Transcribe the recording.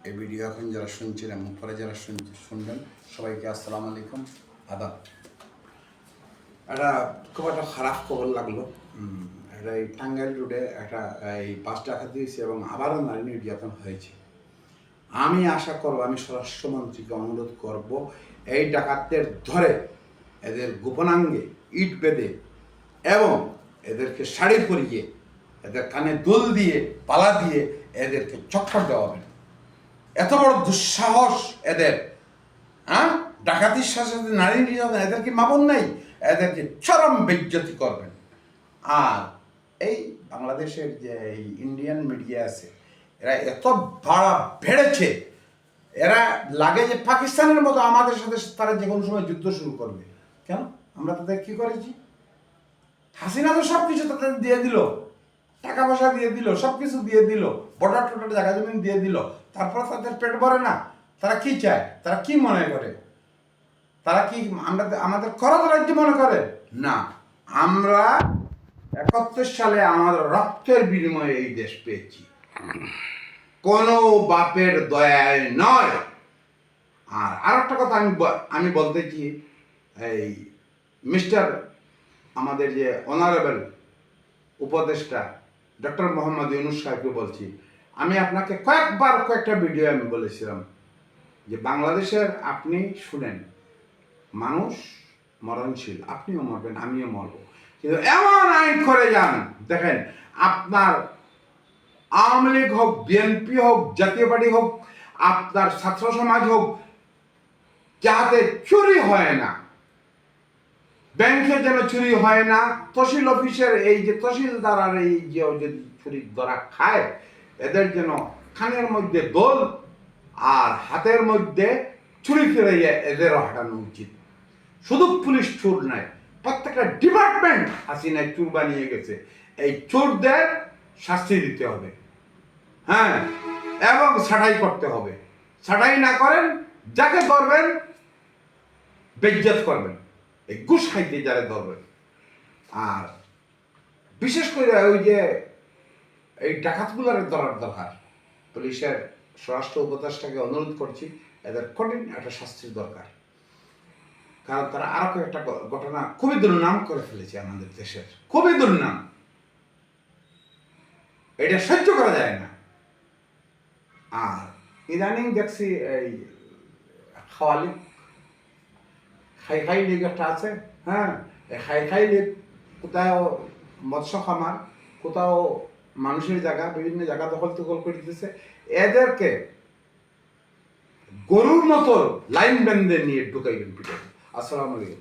এই ভিডিও এখন যারা শুনছেন এবং পরে যারা শুনবেন সবাইকে আসসালামু আলাইকুম, আদাব। খুব একটা খারাপ খবর লাগলো। এই টাঙ্গাইল রোডে এই 5 ডাকাত দিয়েছে এবং আবারও নারী নির্যাতন হয়েছে। আমি আশা করব, আমি স্বরাষ্ট্রমন্ত্রীকে অনুরোধ করব, এই ডাকাতদের ধরে এদের গোপনাঙ্গে ইট বেঁধে এবং এদেরকে শাড়ি পরিয়ে এদের কানে দুল দিয়ে পালা দিয়ে এদেরকে চক্কর দেওয়া হবে। এত বড় দুঃসাহস এদের! ডাকাতির সাথে সাথে নারী নির্যাতন, এদের কি মাপন নাই? এদেরকে চরম বেইজ্জতি করবেন। আর এই বাংলাদেশের যে এই ইন্ডিয়ান মিডিয়া আছে, এরা এত বেড়েছে, এরা লাগে যে পাকিস্তানের মতো আমাদের সাথে তারা যে কোনো সময় যুদ্ধ শুরু করবে। কেন? আমরা তাদের কি করেছি? হাসিনা তো সব কিছু তাদের দিয়ে দিল, টাকা পয়সা দিয়ে দিল, সব কিছু দিয়ে দিল, বর্ডার টোটার জায়গা জমিন দিয়ে দিল। তারপর তাদের পেট ভরে না? তারা কি চায়? তারা কি মনে করে? তারা কি আমাদের খরচ রাজ্য মনে করে? না, আমরা 71 সালে আমাদের রক্তের বিনিময়ে এই দেশ পেয়েছি, কোনো বাপের দয়ায় নয়। আর একটা কথা আমি বলতেছি, এই মিস্টার আমাদের যে অনারেবল উপদেষ্টা ডক্টর মোহাম্মদ ইউনূস সাহেবকে বলছি, আমি আপনাকে কয়েকটা ভিডিও আমি বলেছিলাম যে বাংলাদেশের আপনি শুনেন, মানুষ মরণশীল, আপনিও মরবেন, আমিও মরব, কিন্তু এমন আইন করে যান, দেখেন আপনার আওয়ামী লীগ হোক, বিএনপি হোক, জাতীয় পার্টি হোক, আপনার ছাত্র সমাজ হোক, যাতে চুরি হয় না, ব্যাংকে যেন চুরি হয় না, তহসিল অফিসের এই যে তহসিলদার আর এই যে যদি চুরির ধরা খায়, এদের যেন কানের মধ্যে দোল আর হাতের মধ্যে চুরি ফিরে এদেরও হাঁটানো উচিত। শুধু পুলিশ চোর নয়, প্রত্যেকটা ডিপার্টমেন্ট হাসিনায় চোর বানিয়ে গেছে। এই চোরদের শাস্তি দিতে হবে, এবং ছাঁটাই করতে হবে। ছাঁটাই না করেন, যাকে ধরবেন বেইজ্জত করবেন, এই ঘুষ খাইতে যারা ধরবেন। আর বিশেষ করে ওই যে এই ডাকাতগুলোর ধরার দরকার। পুলিশের স্বরাষ্ট্র উপদেষ্টাকে অনুরোধ করছি, এদের কঠিন একটা শাস্তির দরকার। কারণ তারা আরো কয়েকটা ঘটনা খুবই দুর্নাম করে ফেলেছে আমাদের দেশের, খুবই দুর্নাম। এটা সহ্য করা যায় না। আর ইদানিং দেখছি এই খাওয়ালি খাই লীগ একটা আছে, খাই লীগ কোথাও মৎস্য খামার, কোথাও মানুষের জায়গা, বিভিন্ন জায়গা দখল করে দিতেছে। এদেরকে গরুর মতো লাইন বেঁধে নিয়ে ঢুকাইবেন পিঠে। আসসালামু আলাইকুম।